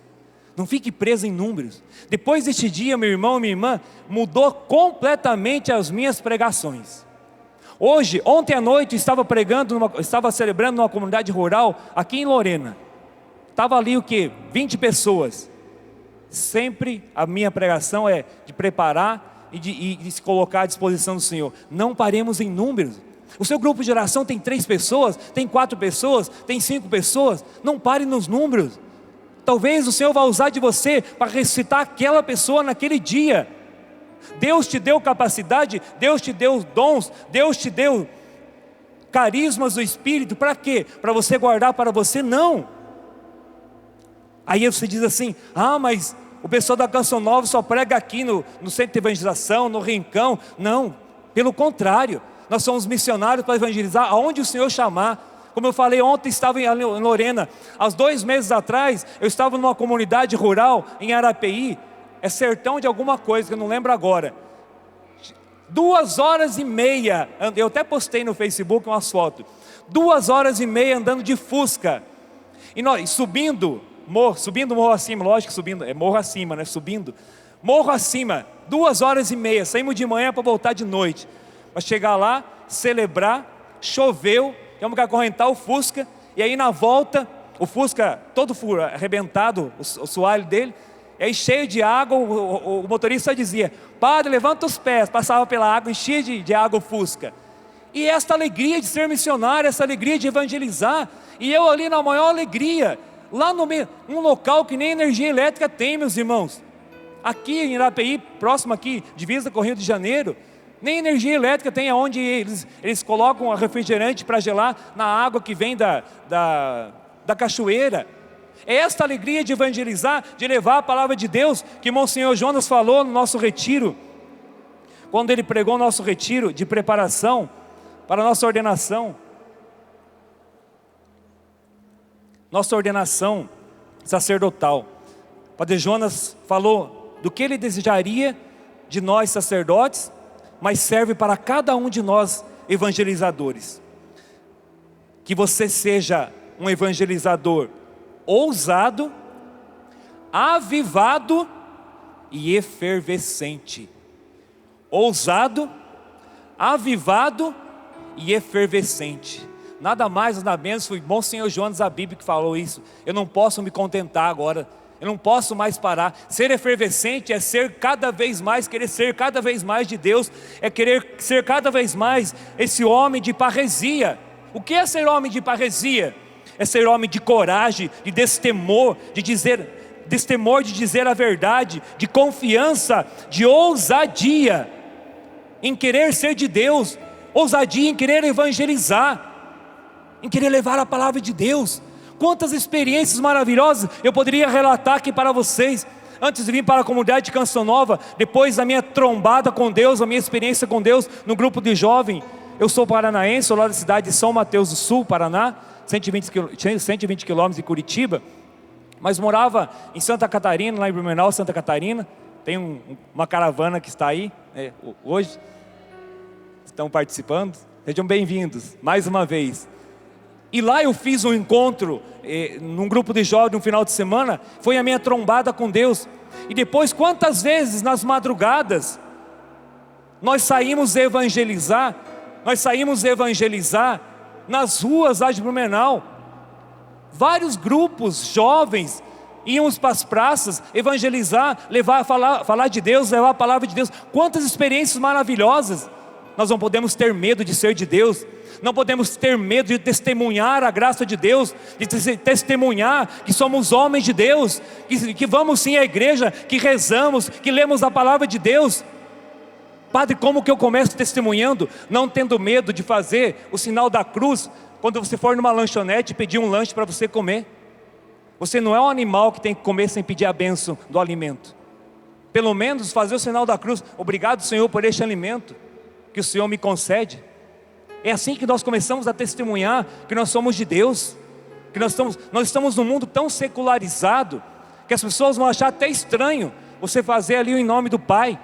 Não fique preso em números. Depois deste dia, meu irmão e minha irmã, mudou completamente as minhas pregações. Ontem à noite, estava celebrando numa comunidade rural, aqui em Lorena. Estava ali 20 pessoas. Sempre a minha pregação é de preparar e de se colocar à disposição do Senhor. Não paremos em números. O seu grupo de oração tem 3 pessoas, tem 4 pessoas, tem 5 pessoas. Não pare nos números. Talvez o Senhor vá usar de você para ressuscitar aquela pessoa naquele dia. Deus te deu capacidade, Deus te deu dons, Deus te deu carismas do Espírito. Para quê? Para você guardar para você? Não. Aí você diz assim: mas o pessoal da Canção Nova só prega aqui no centro de evangelização, no Rincão. Não, pelo contrário, nós somos missionários para evangelizar aonde o Senhor chamar. Como eu falei ontem, estava em Lorena. Há 2 meses atrás, eu estava numa comunidade rural em Arapeí. É sertão de alguma coisa, que eu não lembro agora. 2h30, eu até postei no Facebook umas fotos. 2h30 andando de Fusca. E nós subindo morro acima, lógico que subindo, é morro acima, né? Subindo, morro acima, 2h30, saímos de manhã para voltar de noite. Para chegar lá, celebrar, choveu, tivemos que acorrentar o Fusca, e aí na volta, o Fusca todo arrebentado, o soalho dele, e aí cheio de água, o motorista dizia: padre, levanta os pés, passava pela água, enchia de água o Fusca. E esta alegria de ser missionário, essa alegria de evangelizar, e eu ali na maior alegria, lá no meio, um local que nem energia elétrica tem, meus irmãos. Aqui em Irapeí, próximo aqui, divisa com o Rio de Janeiro, nem energia elétrica tem, onde eles colocam a refrigerante para gelar na água que vem da cachoeira. É esta alegria de evangelizar, de levar a palavra de Deus, que Monsenhor Jonas falou no nosso retiro, quando ele pregou o nosso retiro de preparação para a nossa ordenação. Nossa ordenação sacerdotal. Padre Jonas falou do que ele desejaria de nós sacerdotes, mas serve para cada um de nós evangelizadores. Que você seja um evangelizador ousado, avivado e efervescente. Ousado, avivado e efervescente. Nada mais, nada menos, foi Monsenhor Jonas da Bíblia que falou isso. Eu não posso me contentar agora, eu não posso mais parar. Ser efervescente é ser cada vez mais, querer ser cada vez mais de Deus, é querer ser cada vez mais esse homem de parresia. O que é ser homem de parresia? É ser homem de coragem, de destemor, de dizer a verdade, de confiança, de ousadia em querer ser de Deus, ousadia em querer evangelizar, em querer levar a palavra de Deus. Quantas experiências maravilhosas eu poderia relatar aqui para vocês, antes de vir para a comunidade de Canção Nova, depois da minha trombada com Deus, a minha experiência com Deus no grupo de jovem. Eu sou paranaense, sou lá da cidade de São Mateus do Sul, Paraná, 120 quilômetros de Curitiba, mas morava em Santa Catarina, lá em Blumenau, Santa Catarina. Tem uma caravana que está aí, hoje, estão participando, sejam bem-vindos, mais uma vez. E lá eu fiz um encontro, num grupo de jovens, no final de semana, foi a minha trombada com Deus. E depois, quantas vezes nas madrugadas, nós saímos evangelizar nas ruas lá de Blumenau. Vários grupos jovens íamos para as praças evangelizar, falar de Deus, levar a palavra de Deus. Quantas experiências maravilhosas. Nós não podemos ter medo de ser de Deus, não podemos ter medo de testemunhar a graça de Deus, de testemunhar que somos homens de Deus, que vamos sim à igreja, que rezamos, que lemos a palavra de Deus. Padre, como que eu começo testemunhando? Não tendo medo de fazer o sinal da cruz, quando você for numa lanchonete e pedir um lanche para você comer. Você não é um animal que tem que comer sem pedir a bênção do alimento. Pelo menos fazer o sinal da cruz. Obrigado, Senhor, por este alimento que o Senhor me concede. É assim que nós começamos a testemunhar que nós somos de Deus, que nós estamos num mundo tão secularizado, que as pessoas vão achar até estranho você fazer ali o em nome do Pai,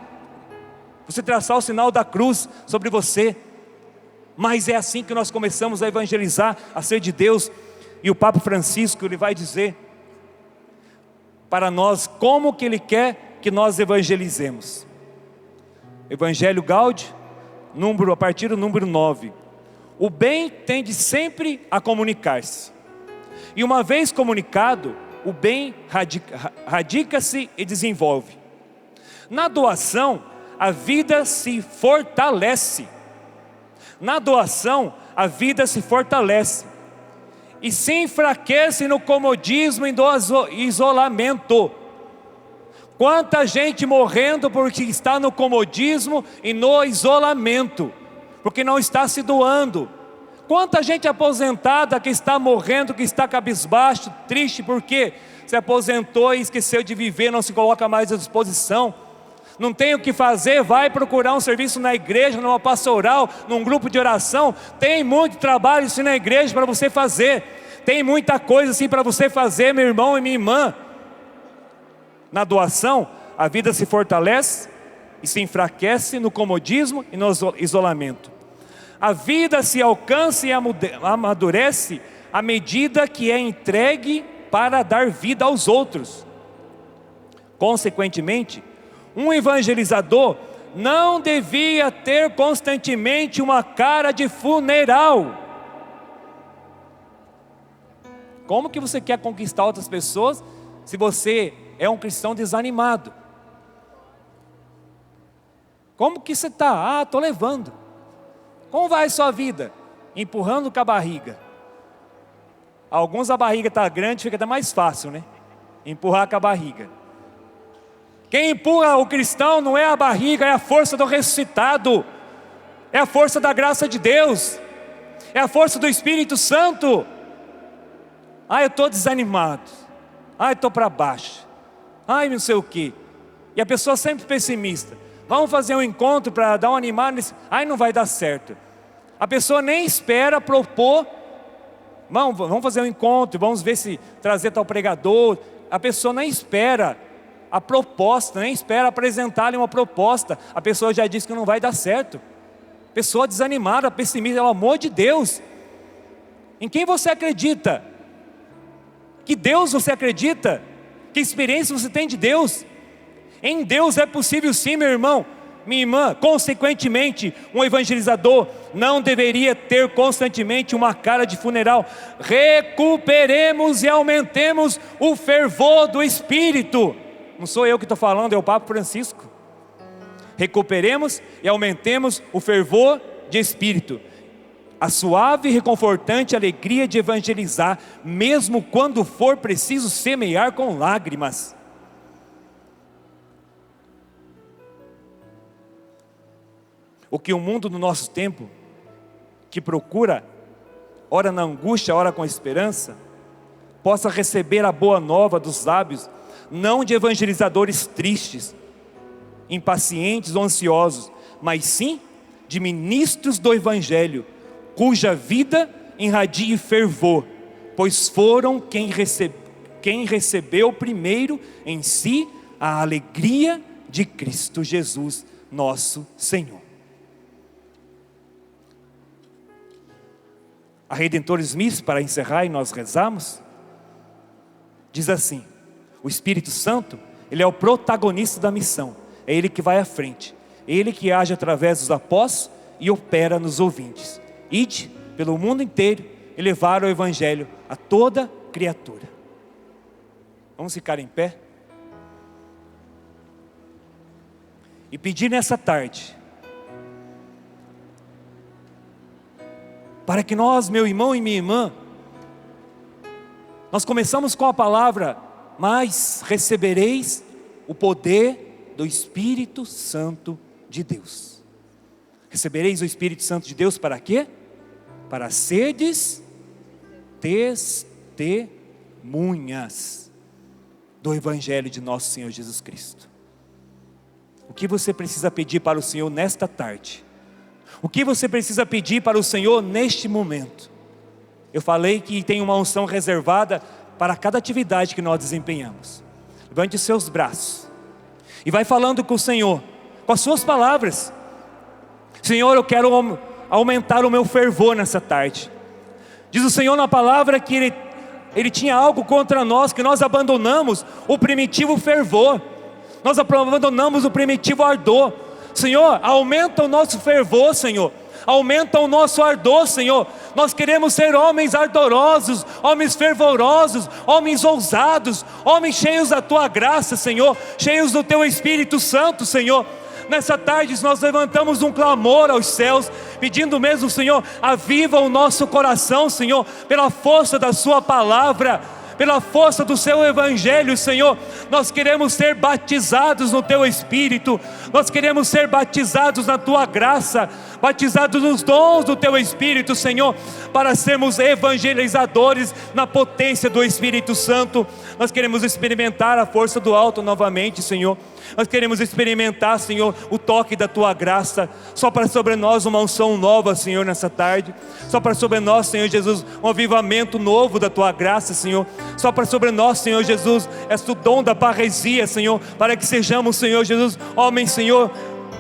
você traçar o sinal da cruz sobre você. Mas é assim que nós começamos a evangelizar, a ser de Deus. E o Papa Francisco, ele vai dizer para nós como que ele quer que nós evangelizemos. Evangelho Gaudium, a partir do número 9. O bem tende sempre a comunicar-se, e uma vez comunicado, o bem radica-se e desenvolve. Na doação, a vida se fortalece. Na doação, a vida se fortalece e se enfraquece no comodismo e no isolamento. Quanta gente morrendo porque está no comodismo e no isolamento, porque não está se doando. Quanta gente aposentada que está morrendo, que está cabisbaixo, triste, porque se aposentou e esqueceu de viver, não se coloca mais à disposição. Não tem o que fazer, vai procurar um serviço na igreja, numa pastoral, num grupo de oração. Tem muito trabalho assim na igreja para você fazer. Tem muita coisa assim para você fazer, meu irmão e minha irmã. Na doação, a vida se fortalece e se enfraquece no comodismo e no isolamento. A vida se alcança e amadurece à medida que é entregue para dar vida aos outros. Consequentemente, um evangelizador não devia ter constantemente uma cara de funeral. Como que você quer conquistar outras pessoas se você é um cristão desanimado? Como que você está? Estou levando. Como vai a sua vida? Empurrando com a barriga. Alguns a barriga está grande, fica até mais fácil, né? Empurrar com a barriga. Quem empurra o cristão não é a barriga, é a força do ressuscitado, é a força da graça de Deus, é a força do Espírito Santo. Eu estou desanimado, eu estou para baixo, não sei o que. E a pessoa sempre pessimista. Vamos fazer um encontro para dar um animado nesse... não vai dar certo. A pessoa nem espera propor. Vamos fazer um encontro, vamos ver se trazer tal pregador. A pessoa nem espera a proposta, nem espera apresentar-lhe uma proposta. A pessoa já diz que não vai dar certo. Pessoa desanimada, pessimista, pelo amor de Deus. Em quem você acredita? Que Deus você acredita? Que experiência você tem de Deus? Em Deus é possível sim, meu irmão, minha irmã. Consequentemente, um evangelizador não deveria ter constantemente uma cara de funeral. Recuperemos e aumentemos o fervor do Espírito. Não sou eu que estou falando, é o Papa Francisco. Recuperemos e aumentemos o fervor de espírito, a suave e reconfortante alegria de evangelizar, mesmo quando for preciso semear com lágrimas. O que o mundo no nosso tempo, que procura, ora na angústia, ora com esperança, possa receber a boa nova dos lábios, não de evangelizadores tristes, impacientes ou ansiosos, mas sim de ministros do Evangelho, cuja vida irradie fervor, pois foram quem recebeu primeiro em si a alegria de Cristo Jesus, nosso Senhor. A Redentor Smith, para encerrar e nós rezamos, diz assim: o Espírito Santo, ele é o protagonista da missão. É ele que vai à frente, é ele que age através dos apóstolos e opera nos ouvintes. Ide pelo mundo inteiro e levar o Evangelho a toda criatura. Vamos ficar em pé e pedir nessa tarde para que nós, meu irmão e minha irmã, nós começamos com a palavra: mas recebereis o poder do Espírito Santo de Deus. Recebereis o Espírito Santo de Deus para quê? Para serdes testemunhas do Evangelho de nosso Senhor Jesus Cristo. O que você precisa pedir para o Senhor nesta tarde? O que você precisa pedir para o Senhor neste momento? Eu falei que tem uma unção reservada para cada atividade que nós desempenhamos. Levante os seus braços e vai falando com o Senhor, com as suas palavras. Senhor, eu quero aumentar o meu fervor nessa tarde. Diz o Senhor na palavra que Ele tinha algo contra nós, que nós abandonamos o primitivo fervor, nós abandonamos o primitivo ardor. Senhor, aumenta o nosso fervor, Senhor, aumenta o nosso ardor, Senhor. Nós queremos ser homens ardorosos, homens fervorosos, homens ousados, homens cheios da Tua graça, Senhor, cheios do Teu Espírito Santo, Senhor. Nessa tarde nós levantamos um clamor aos céus, pedindo mesmo, Senhor, aviva o nosso coração, Senhor, pela força da Sua palavra, pela força do Seu Evangelho, Senhor. Nós queremos ser batizados no Teu Espírito, nós queremos ser batizados na Tua graça, batizados nos dons do Teu Espírito, Senhor, para sermos evangelizadores na potência do Espírito Santo. Nós queremos experimentar a força do alto novamente, Senhor. Nós queremos experimentar, Senhor, o toque da Tua graça. Sopra sobre nós uma unção nova, Senhor, nessa tarde. Sopra sobre nós, Senhor Jesus, um avivamento novo da Tua graça, Senhor. Sopra sobre nós, Senhor Jesus, esse dom da parresia, Senhor, para que sejamos, Senhor Jesus, homens, Senhor,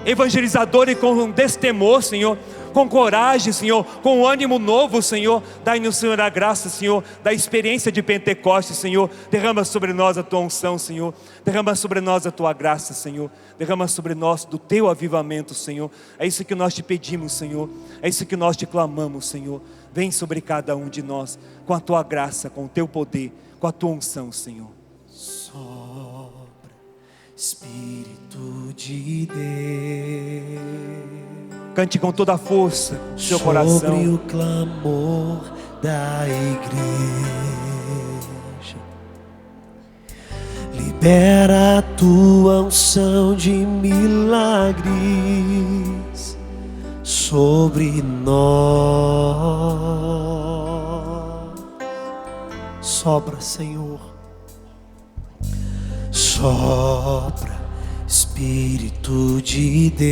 evangelizadores com destemor, Senhor, com coragem, Senhor, com ânimo novo, Senhor. Dai-nos, Senhor, a graça, Senhor, da experiência de Pentecostes, Senhor. Derrama sobre nós a Tua unção, Senhor. Derrama sobre nós a Tua graça, Senhor. Derrama sobre nós do Teu avivamento, Senhor. É isso que nós te pedimos, Senhor. É isso que nós te clamamos, Senhor. Vem sobre cada um de nós com a Tua graça, com o Teu poder, com a Tua unção, Senhor. Sopra, Espírito de Deus, cante com toda a força do seu coração. Sobre o clamor da igreja, libera a Tua unção de milagres sobre nós. Sopra, Senhor. Sopra, Espírito de Deus,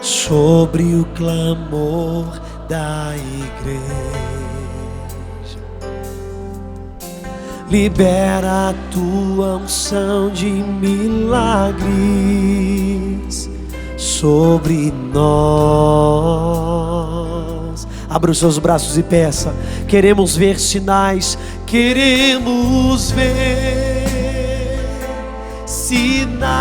sobre o clamor da igreja. Libera a Tua unção de milagres sobre nós. Abra os seus braços e peça. Queremos ver sinais, queremos ver sinais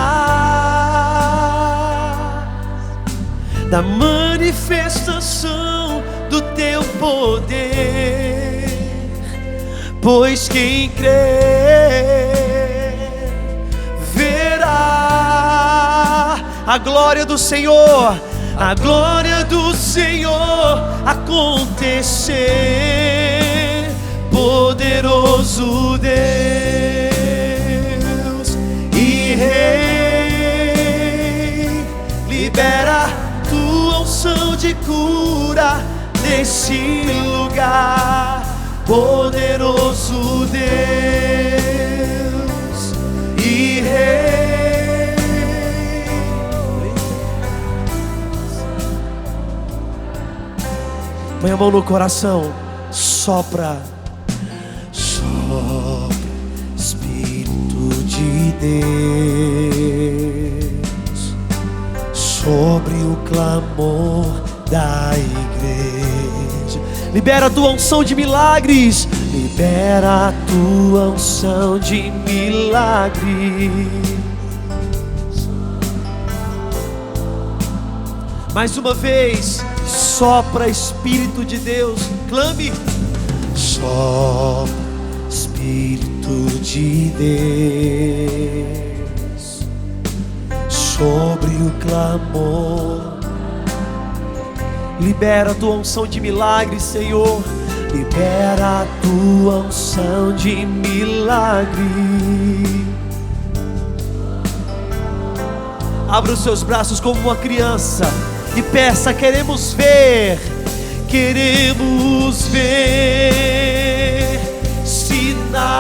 da manifestação do Teu poder, pois quem crê verá a glória do Senhor, a glória do Senhor acontecer. Poderoso Deus e Rei, libera Tua unção de cura nesse lugar. Poderoso Deus e Rei, põe a mão no coração. Sopra, sopra, Espírito de Deus, sobre o clamor da igreja. Libera a Tua unção de milagres, libera a Tua unção de milagres. Mais uma vez, sopra, Espírito de Deus, clame. Sopra, Espírito de Deus, sobre o clamor. Libera a Tua unção de milagres, Senhor. Libera a Tua unção de milagres. Abra os seus braços como uma criança e peça. Queremos ver sinais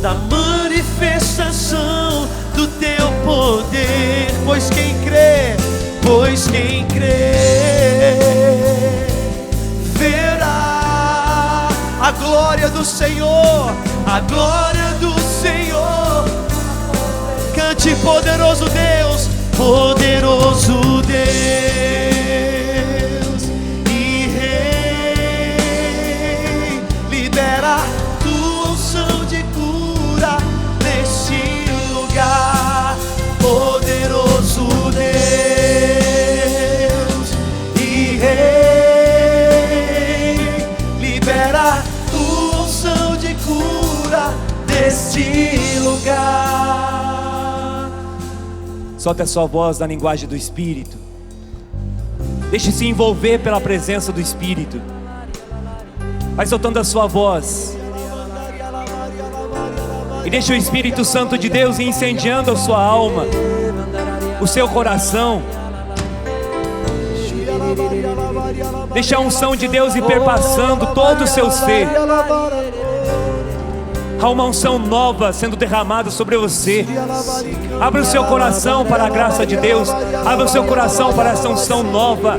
da manifestação pois quem crê verá a glória do Senhor, a glória do Senhor. Cante, poderoso Deus, poderoso Deus e Rei, libera tua unção de cura neste lugar. Poderoso Deus e Rei, libera tua unção de cura neste lugar. Solte a sua voz na linguagem do Espírito. Deixe-se envolver pela presença do Espírito. Vai soltando a sua voz. E deixe o Espírito Santo de Deus incendiando a sua alma, o seu coração. Deixe a unção de Deus ir perpassando todo o seu ser. Há uma unção nova sendo derramada sobre você. Abra o seu coração para a graça de Deus. Abra o seu coração para essa unção nova.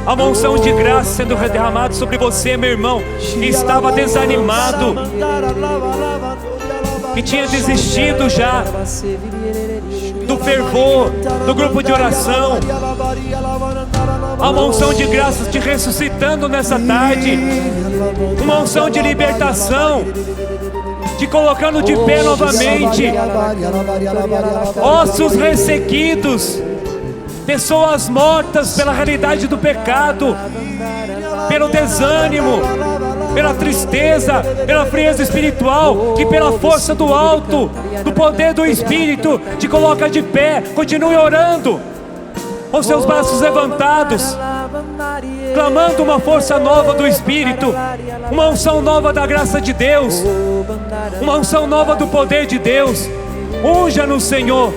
Há uma unção de graça sendo derramada sobre você, meu irmão, que estava desanimado, que tinha desistido já do fervor, do grupo de oração. Há uma unção de graça te ressuscitando nessa tarde. Uma unção de libertação, te colocando de pé novamente. Ossos ressequidos, pessoas mortas pela realidade do pecado, pelo desânimo, pela tristeza, pela frieza espiritual, que pela força do alto, do poder do Espírito, te coloca de pé. Continue orando, com seus braços levantados, clamando uma força nova do Espírito, uma unção nova da graça de Deus, uma unção nova do poder de Deus. Unja no Senhor.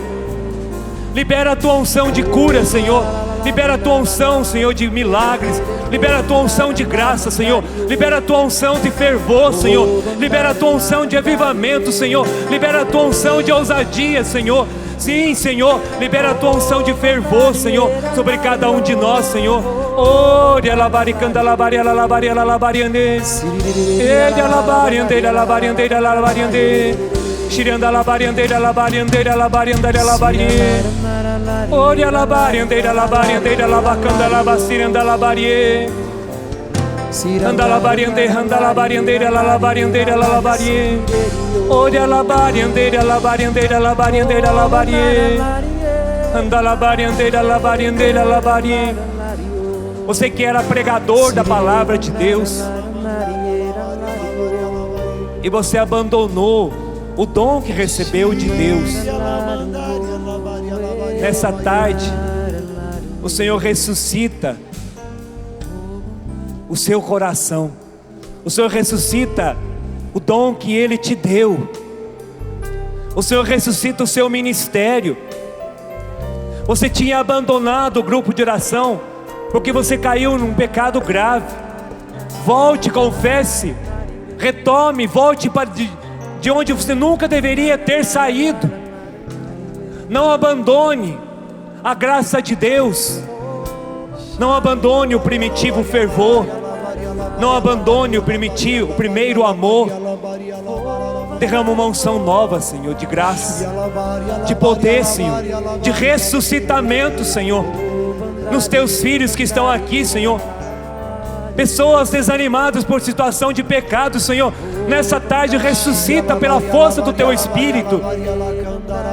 Libera a tua unção de cura, Senhor. Libera a tua unção, Senhor, de milagres. Libera a tua unção de graça, Senhor. Libera a tua unção de fervor, Senhor. Libera a tua unção de avivamento, Senhor. Libera a tua unção de ousadia, Senhor. Sim, Senhor, libera a tua unção de fervor, Senhor, sobre cada um de nós, Senhor. Ore alabaricanda labaria labaria labariande. Ele alabariande alabariande alabariande. Shiranda labariande alabariande alabariande alabarie. Ore alabariande alabariande alabacanda labasiranda alabarie. Anda labariande anda labariande alabariande alabarie. Ore alabariande alabariande alabariande alabarie. Anda labariande alabariande alabarie. Você que era pregador da palavra de Deus e você abandonou o dom que recebeu de Deus, nessa tarde o Senhor ressuscita o seu coração. O Senhor ressuscita o dom que Ele te deu. O Senhor ressuscita o seu ministério. Você tinha abandonado o grupo de oração porque você caiu num pecado grave. Volte, confesse, retome, volte para de onde você nunca deveria ter saído. Não abandone a graça de Deus. Não abandone o primitivo fervor. Não abandone o primeiro amor. Derrama uma unção nova, Senhor, de graça, de poder, Senhor, de ressuscitamento, Senhor, nos teus filhos que estão aqui, Senhor. Pessoas desanimadas por situação de pecado, Senhor, nessa tarde ressuscita pela força do teu Espírito.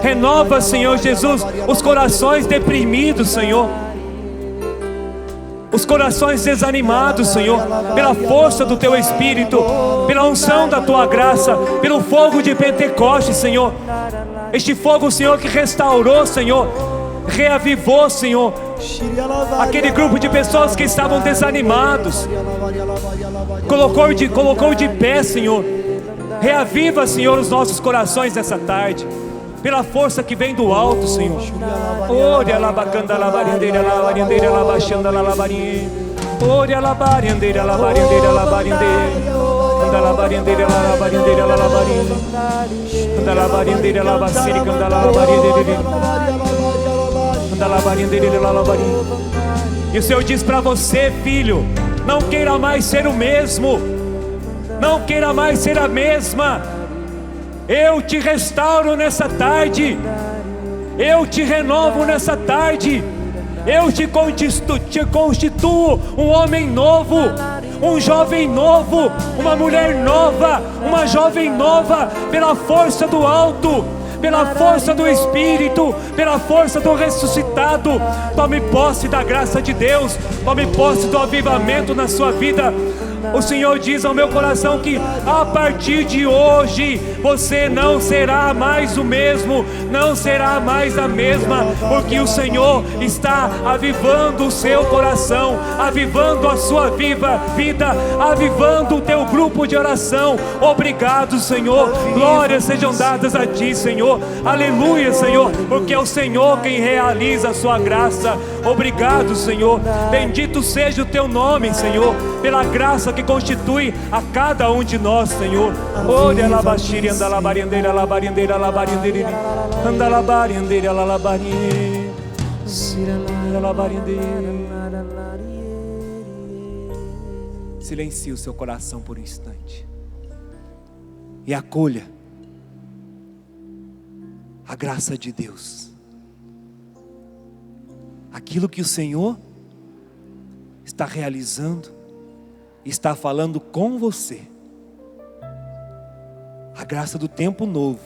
Renova, Senhor Jesus, os corações deprimidos, Senhor, os corações desanimados, Senhor, pela força do teu Espírito, pela unção da tua graça, pelo fogo de Pentecostes, Senhor. Este fogo, Senhor, que restaurou, Senhor, reavivou, Senhor, aquele grupo de pessoas que estavam desanimados. Colocou de pé, Senhor. Reaviva, Senhor, os nossos corações nessa tarde, pela força que vem do alto, Senhor. Ore alabacanda labarindeira labarindeira labaxanda labarindeira. Ore alabarindeira labarindeira labarindeira. Anda labarindeira labarindeira labarindeira. Anda labarindeira labaciri canda labarindeira. E o Senhor diz para você, filho, não queira mais ser o mesmo, não queira mais ser a mesma. Eu te restauro nessa tarde, eu te renovo nessa tarde, eu te constituo um homem novo, um jovem novo, uma mulher nova, uma jovem nova, pela força do alto, pela força do Espírito, pela força do ressuscitado. Tome posse da graça de Deus, tome posse do avivamento na sua vida. O Senhor diz ao meu coração que a partir de hoje você não será mais o mesmo, não será mais a mesma, porque o Senhor está avivando o seu coração, avivando a sua vida, avivando o teu grupo de oração. Obrigado, Senhor, glórias sejam dadas a Ti, Senhor, aleluia, Senhor, porque é o Senhor quem realiza a sua graça. Obrigado, Senhor, bendito seja o Teu nome, Senhor, pela graça que constitui a cada um de nós, Senhor. Olha lá, baixiri, anda lá, bariandeira, lá, bariandeira, lá, bariandeira, anda lá, bariandeira, lá, bariandeira, lá, bariandeira. Silencie o seu coração por um instante e acolha a graça de Deus, aquilo que o Senhor está realizando, está falando com você, a graça do tempo novo,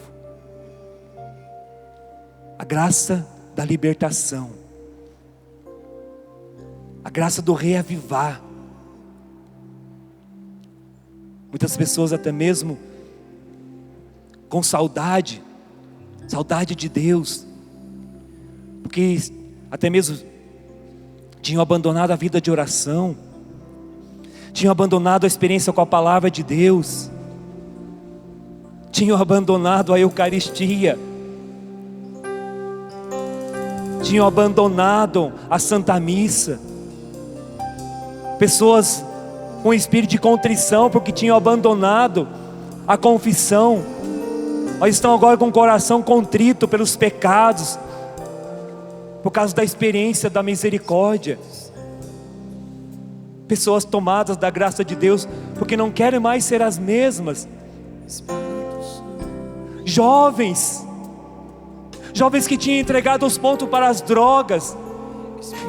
a graça da libertação, a graça do reavivar. Muitas pessoas até mesmo com saudade de Deus, porque até mesmo tinham abandonado a vida de oração, tinham abandonado a experiência com a palavra de Deus, tinham abandonado a Eucaristia, tinham abandonado a Santa Missa. Pessoas com espírito de contrição, porque tinham abandonado a confissão, mas estão agora com o coração contrito pelos pecados, por causa da experiência da misericórdia. Pessoas tomadas da graça de Deus, porque não querem mais ser as mesmas. Jovens que tinham entregado os pontos para as drogas,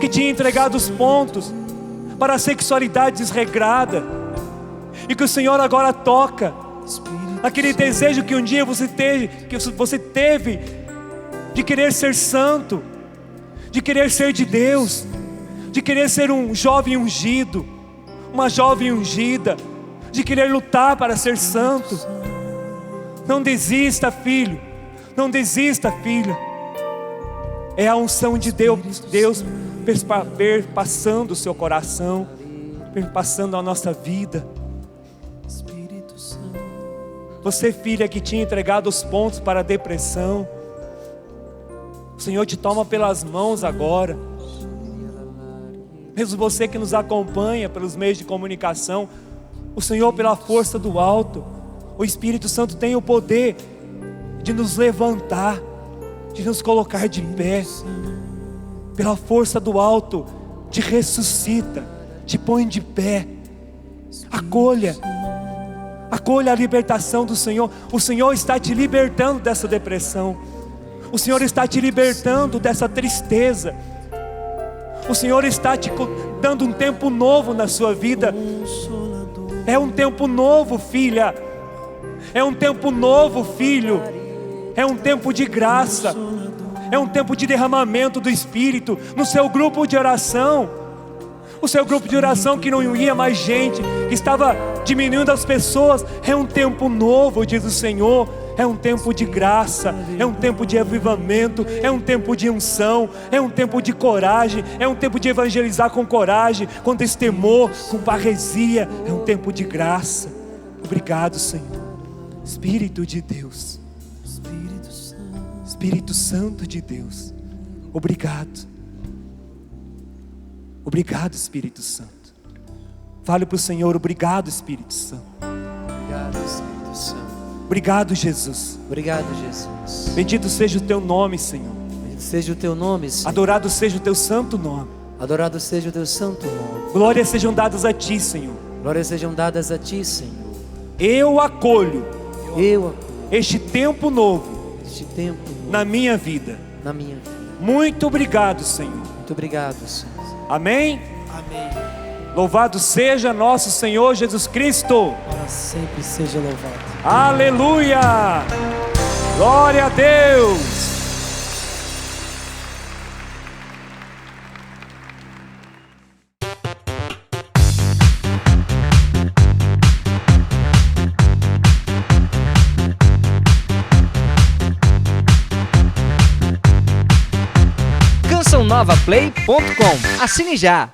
que tinham entregado os pontos para a sexualidade desregrada, e que o Senhor agora toca aquele desejo que um dia você teve de querer ser santo, de querer ser de Deus, de querer ser um jovem ungido, uma jovem ungida, de querer lutar para ser santo. Não desista, filho, não desista, filha. É a unção de Deus perpassando o seu coração, perpassando a nossa vida. Você, filha, que tinha entregado os pontos para a depressão, o Senhor te toma pelas mãos agora. Mesmo você que nos acompanha pelos meios de comunicação, o Senhor, pela força do alto, o Espírito Santo tem o poder de nos levantar, de nos colocar de pé. Pela força do alto, te ressuscita, te põe de pé. Acolha a libertação do Senhor. O Senhor está te libertando dessa depressão, o Senhor está te libertando dessa tristeza, o Senhor está te dando um tempo novo na sua vida. É um tempo novo, filha, é um tempo novo, filho, é um tempo de graça, é um tempo de derramamento do Espírito no seu grupo de oração. O seu grupo de oração que não ia mais gente, que estava diminuindo as pessoas. É um tempo novo, diz o Senhor. É um tempo de graça, é um tempo de avivamento, é um tempo de unção, é um tempo de coragem, é um tempo de evangelizar com coragem, com destemor, com parresia. É um tempo de graça. Obrigado, Senhor. Espírito de Deus, Espírito Santo de Deus, obrigado. Obrigado, Espírito Santo. Fale para o Senhor: obrigado, Espírito Santo. Obrigado, Espírito Santo. Obrigado, Jesus. Obrigado, Jesus. Bendito seja o teu nome, Senhor. Bendito seja o teu nome, Senhor. Adorado seja o teu santo nome. Adorado seja o teu santo nome. Glórias sejam dadas a ti, Senhor. Glórias sejam dadas a ti, Senhor. Eu acolho Eu acolho este tempo novo este tempo novo na minha vida. na minha vida. Muito obrigado, Senhor. Muito obrigado, Senhor. Amém? Amém. Louvado seja nosso Senhor Jesus Cristo. Para sempre seja louvado. Aleluia! Glória a Deus! cançãonovaplay.com. Assine já!